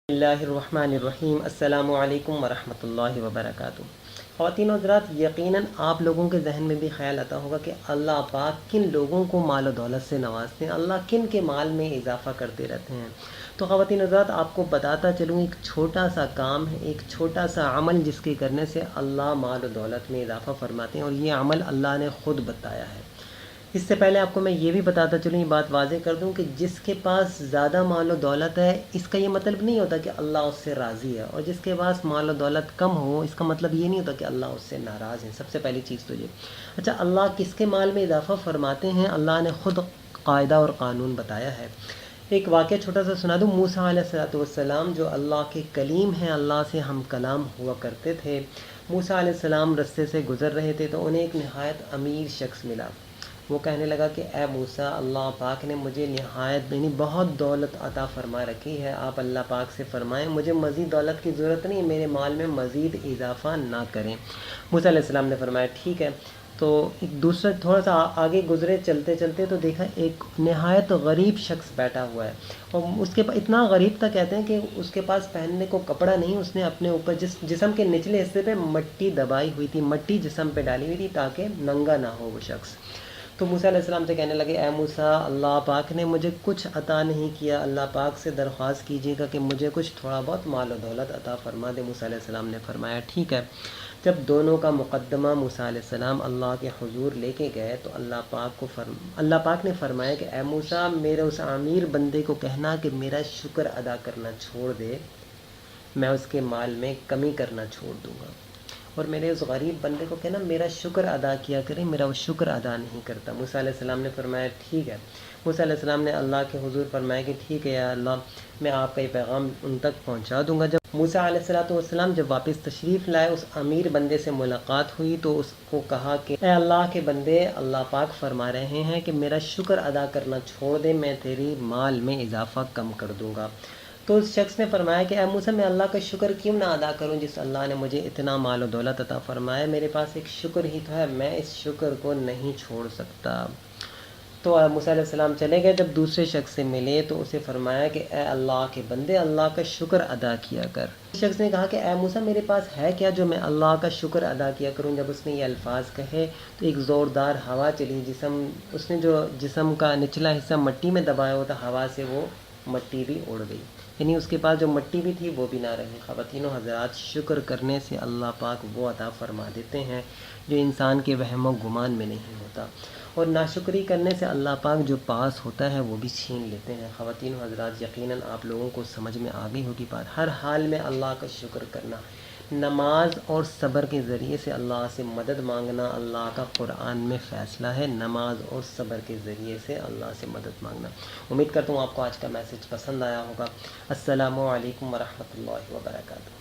اللہ الرحمن الرحیم۔ السلام علیکم ورحمۃ اللہ وبرکاتہ۔ خواتین و حضرات، یقیناً آپ لوگوں کے ذہن میں بھی خیال آتا ہوگا کہ اللہ پاک کن لوگوں کو مال و دولت سے نوازتے ہیں، اللہ کن کے مال میں اضافہ کرتے رہتے ہیں۔ تو خواتین و حضرات، آپ کو بتاتا چلوں، ایک چھوٹا سا کام ہے، ایک چھوٹا سا عمل جس کے کرنے سے اللہ مال و دولت میں اضافہ فرماتے ہیں، اور یہ عمل اللہ نے خود بتایا ہے۔ اس سے پہلے آپ کو میں یہ بھی بتاتا چلوں، یہ بات واضح کر دوں کہ جس کے پاس زیادہ مال و دولت ہے، اس کا یہ مطلب نہیں ہوتا کہ اللہ اس سے راضی ہے، اور جس کے پاس مال و دولت کم ہو، اس کا مطلب یہ نہیں ہوتا کہ اللہ اس سے ناراض ہے۔ سب سے پہلی چیز تو یہ۔ اچھا، اللہ کس کے مال میں اضافہ فرماتے ہیں؟ اللہ نے خود قاعدہ اور قانون بتایا ہے۔ ایک واقعہ چھوٹا سا سنا دوں۔ موسیٰ علیہ السلام جو اللہ کے کلیم ہیں، اللہ سے ہم کلام ہوا کرتے تھے، موسیٰ علیہ السلام رستے سے گزر رہے تھے تو انہیں ایک نہایت امیر شخص ملا۔ وہ کہنے لگا کہ اے موسیٰ، اللہ پاک نے مجھے نہایت بہت دولت عطا فرما رکھی ہے، آپ اللہ پاک سے فرمائیں مجھے مزید دولت کی ضرورت نہیں، میرے مال میں مزید اضافہ نہ کریں۔ موسیٰ علیہ السلام نے فرمایا ٹھیک ہے۔ تو ایک دوسرا تھوڑا سا آگے گزرے، چلتے چلتے تو دیکھا ایک نہایت غریب شخص بیٹھا ہوا ہے، اور اس کے پاس اتنا غریب تھا، کہتے ہیں کہ اس کے پاس پہننے کو کپڑا نہیں، اس نے اپنے اوپر جسم کے نچلے حصے پہ مٹی دبائی ہوئی تھی، مٹی جسم پہ ڈالی ہوئی تھی تاکہ ننگا نہ ہو وہ شخص۔ تو موسیٰ علیہ السلام سے کہنے لگے اے موسیٰ، اللہ پاک نے مجھے کچھ عطا نہیں کیا، اللہ پاک سے درخواست کیجیے گا کہ مجھے کچھ تھوڑا بہت مال و دولت عطا فرما دے۔ موسیٰ علیہ السلام نے فرمایا ٹھیک ہے۔ جب دونوں کا مقدمہ موسیٰ علیہ السلام اللہ کے حضور لے کے گئے تو اللہ پاک نے فرمایا کہ اے موسیٰ، میرے اس امیر بندے کو کہنا کہ میرا شکر ادا کرنا چھوڑ دے، میں اس کے مال میں کمی کرنا چھوڑ دوں گا، اور میرے اس غریب بندے کو کہنا میرا شکر ادا کیا کرے، میرا وہ شکر ادا نہیں کرتا۔ موسیٰ علیہ السلام نے فرمایا ٹھیک ہے۔ موسیٰ علیہ السلام نے اللہ کے حضور فرمایا کہ ٹھیک ہے یا اللہ، میں آپ کا یہ پیغام ان تک پہنچا دوں گا۔ جب موسیٰ علیہ السلام جب واپس تشریف لائے، اس امیر بندے سے ملاقات ہوئی تو اس کو کہا کہ اے اللہ کے بندے، اللہ پاک فرما رہے ہیں کہ میرا شکر ادا کرنا چھوڑ دے، میں تیری مال میں اضافہ کم کر دوں گا۔ تو اس شخص نے فرمایا کہ اے موسیٰ، میں اللہ کا شکر کیوں نہ ادا کروں جس اللہ نے مجھے اتنا مال و دولت عطا فرمایا، میرے پاس ایک شکر ہی تو ہے، میں اس شکر کو نہیں چھوڑ سکتا۔ تو موسیٰ علیہ السلام چلے گئے، جب دوسرے شخص سے ملے تو اسے فرمایا کہ اے اللہ کے بندے، اللہ کا شکر ادا کیا کر۔ اس شخص نے کہا کہ اے موسیٰ، میرے پاس ہے کیا جو میں اللہ کا شکر ادا کیا کروں؟ جب اس نے یہ الفاظ کہے تو ایک زوردار ہوا چلی، اس نے جو جسم کا نچلا حصہ مٹی میں دبایا ہوا تھا، ہوا سے وہ مٹی بھی اڑ گئی، یعنی اس کے پاس جو مٹی بھی تھی وہ بھی نہ رہی۔ خواتین و حضرات، شکر کرنے سے اللہ پاک وہ عطا فرما دیتے ہیں جو انسان کے وہم و گمان میں نہیں ہوتا، اور ناشکری کرنے سے اللہ پاک جو پاس ہوتا ہے وہ بھی چھین لیتے ہیں۔ خواتین و حضرات، یقیناً آپ لوگوں کو سمجھ میں آ گئی ہوگی بات۔ ہر حال میں اللہ کا شکر کرنا، نماز اور صبر کے ذریعے سے اللہ سے مدد مانگنا، اللہ کا قرآن میں فیصلہ ہے، نماز اور صبر کے ذریعے سے اللہ سے مدد مانگنا۔ امید کرتا ہوں آپ کو آج کا میسج پسند آیا ہوگا۔ السلام علیکم ورحمۃ اللہ وبرکاتہ۔